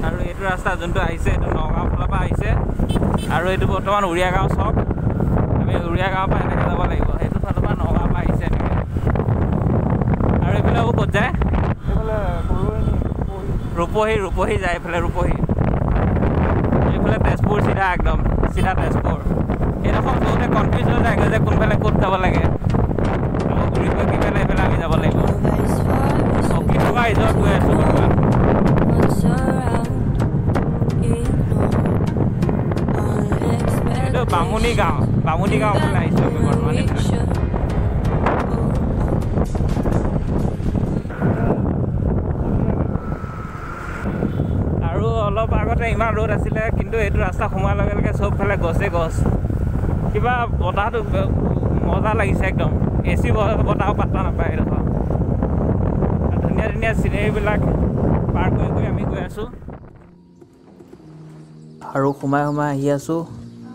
আৰু এইটো ৰাস্তা যোনটো আহিছে এইটো নগাঁও ফালৰ পৰা আহিছে আৰু এইটো বৰ্তমান উৰিয়া গাঁও চক আমি উৰিয়া গাঁৱৰ পৰা এনেকৈ যাব লাগিব সেইটো ফালৰ পৰা নগাঁৱৰ পৰা আহিছে এনেকৈ আৰু এইফালে ক'ত যায় এইফালে ৰূপহী যায় এইফালে ৰূপহী এইফালে তেজপুৰ চিধা একদম চিধা তেজপুৰ এইডোখৰ বহুতে কনফিউজ হৈ যায়গৈ যে কোনফালে ক'ত যাব লাগে আৰু ঘূৰি গৈ কিফালে এইফালে আমি যাব লাগিব অকিনগা ৰিজৰ্ট গৈ আছোঁ বৰ্তমান এইটো বামুণী গাঁও ফালে আহিছোঁ আমি বৰ্তমান আৰু অলপ আগতে ইমান ৰ'দ আছিলে কিন্তু এইটো ৰাস্তা সোমোৱাৰ লগে লগে চবফালে গছে গছ কিবা বতাহটো মজা লাগিছে একদম AC বতাহো পাত্তা নাপায় এইডোখৰ ধুনীয়া ধুনীয়া চিনেৰীবিলাক পাৰ কৰি কৰি আমি গৈ আছোঁ আৰু সোমাই আহি আছোঁ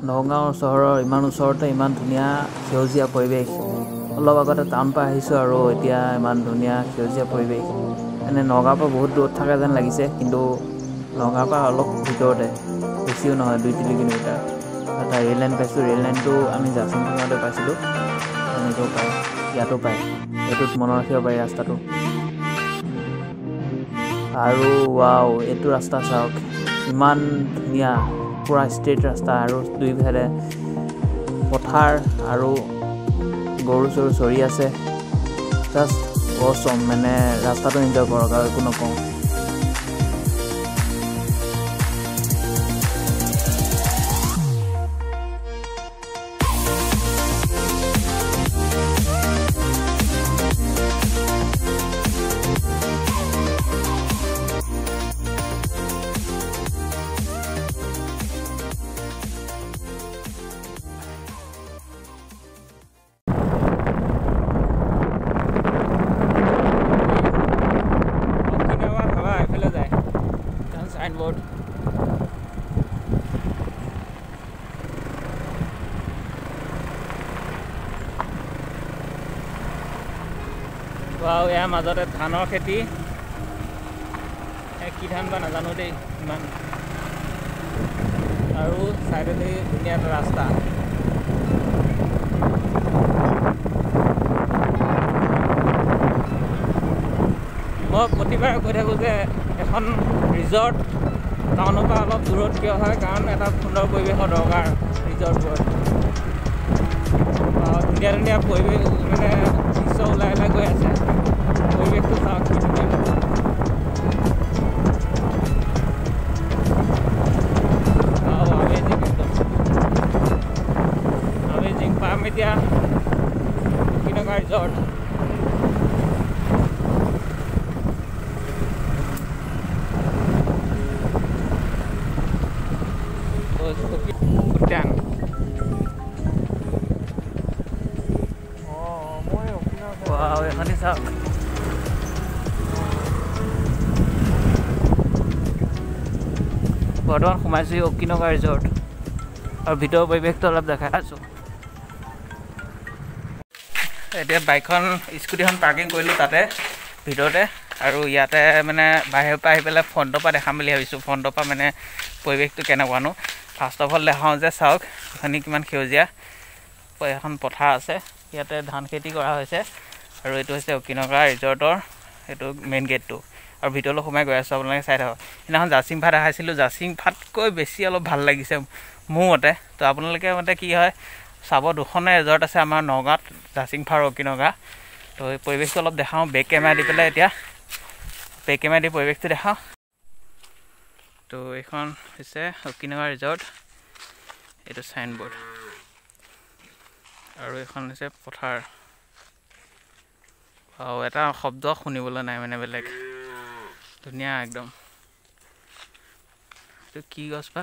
নগাঁও চহৰৰ ইমান ওচৰতে ইমান ধুনীয়া সেউজীয়া পৰিৱেশ অলপ আগতে টাউন পৰা আহিছোঁ আৰু এতিয়া ইমান ধুনীয়া সেউজীয়া পৰিৱেশ এনে নগাঁৱৰ পৰা বহুত দূৰত থকা যেন লাগিছে কিন্তু নগাঁৱৰ পৰা অলপ ভিতৰতে বেছিও নহয় 2-3 কিলোমিটাৰ এটা ৰেল লাইন পাইছোঁ ৰেল লাইনটো আমি জাচিংফাঙতে পাইছিলোঁ এনেকৈও পায় ইয়াতো পায় এইটোত মনত ৰাখিব পাৰি ৰাস্তাটো আৰু ৱাও এইটো ৰাস্তা চাওক ইমান ধুনীয়া পুৰা ষ্ট্ৰেইট ৰাস্তা আৰু দুইফালে পথাৰ আৰু গৰু চৰু চৰি আছে জাষ্ট অসম মানে ৰাস্তাটো এনজয় কৰক আৰু একো নকওঁ সাইনবোৰ্ড wow ইয়াৰ মাজতে ধানৰ খেতি কি ধান বা নাজানো দেই ইমান আৰু সাইডতে ধুনীয়া এটা ৰাস্তা মই প্ৰতিবাৰ কৈ থাকোঁ যে এখন ৰিজৰ্ট টাউনৰ পৰা অলপ দূৰত কিয় হয় কাৰণ এটা সুন্দৰ পৰিৱেশৰ দৰকাৰ ৰিজৰ্টবোৰত ধুনীয়া ধুনীয়া পৰিৱেশ মানে দৃশ্য ওলাই ওলাই গৈ আছে পৰিৱেশটো চাওক কি ধুনীয়া আমেজিং পাম এতিয়া অকিনগা ৰিজৰ্ট উদ্যান এখনি চাওক বৰ্তমান সোমাইছোঁ অকিনগা ৰিজৰ্ট আৰু ভিতৰৰ পৰিৱেশটো অলপ দেখাই আছোঁ এতিয়া বাইকখন স্কুটিখন পাৰ্কিং কৰিলোঁ তাতে ভিতৰতে আৰু ইয়াতে মানে বাহিৰৰ পৰা আহি পেলাই ফ্ৰণ্টৰ পৰা দেখাম বুলি ভাবিছোঁ ফ্ৰণ্টৰ পৰা মানে পৰিৱেশটো কেনেকুৱানো ফাৰ্ষ্ট অফ অল দেখাওঁ যে চাওক এখনি কিমান সেউজীয়া এখন পথাৰ আছে ইয়াতে ধান খেতি কৰা হৈছে আৰু এইটো হৈছে অকিনগা ৰিজৰ্টৰ এইটো মেইন গেটটো আৰু ভিতৰলৈ সোমাই গৈ আছোঁ আপোনালোকে চাই থাকক সেইদিনাখন জাচিংফা দেখাইছিলোঁ জাচিংফাতকৈ বেছি অলপ ভাল লাগিছে মোৰ মতে তো আপোনালোকে মতে কি হয় চাব দুখনে ৰিজৰ্ট আছে আমাৰ নগাঁৱত জাচিংফা আৰু অকিনগা তো এই পৰিৱেশটো অলপ দেখাওঁ বেক কেমেৰা দি পেলাই এতিয়া বেক কেমেৰা দি পৰিৱেশটো দেখাওঁ তো এইখন হৈছে অকিনগা ৰিজৰ্ট এইটো চাইনবোৰ্ড আৰু এইখন হৈছে পথাৰ আৰু এটা শব্দ শুনিবলৈ নাই মানে বেলেগ ধুনীয়া একদম এইটো কি গছ বা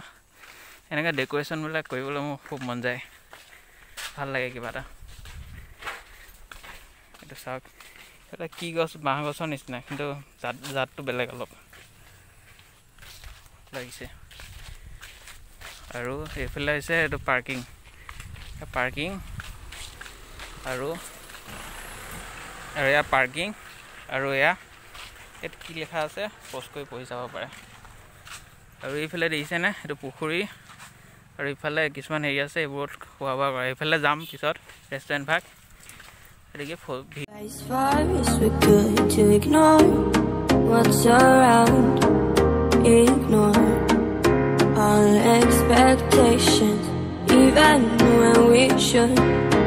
এনেকৈ ডেক'ৰেশ্যনবিলাক কৰিবলৈ মোৰ খুব মন যায় ভাল লাগে কিবা এটা এইটো চাওক এটা কি গছ বাঁহ গছৰ নিচিনা কিন্তু জাতটো বেলেগ অলপ লাগিছে আৰু এইফালে হৈছে এইটো পাৰ্কিং আৰু এয়া পাৰ্কিং আৰু এয়া ইয়াত কি লিখা আছে পষ্ট কৰি পঢ়ি চাব পাৰে আৰু এইফালে দেখিছেনে এইটো পুখুৰী আৰু এইফালে কিছুমান হেৰি আছে এইবোৰত খোৱা বোৱা কৰে এইফালে যাম পিছত ৰেষ্টুৰেণ্ট ভাগ এদিকে all expectations, even when we should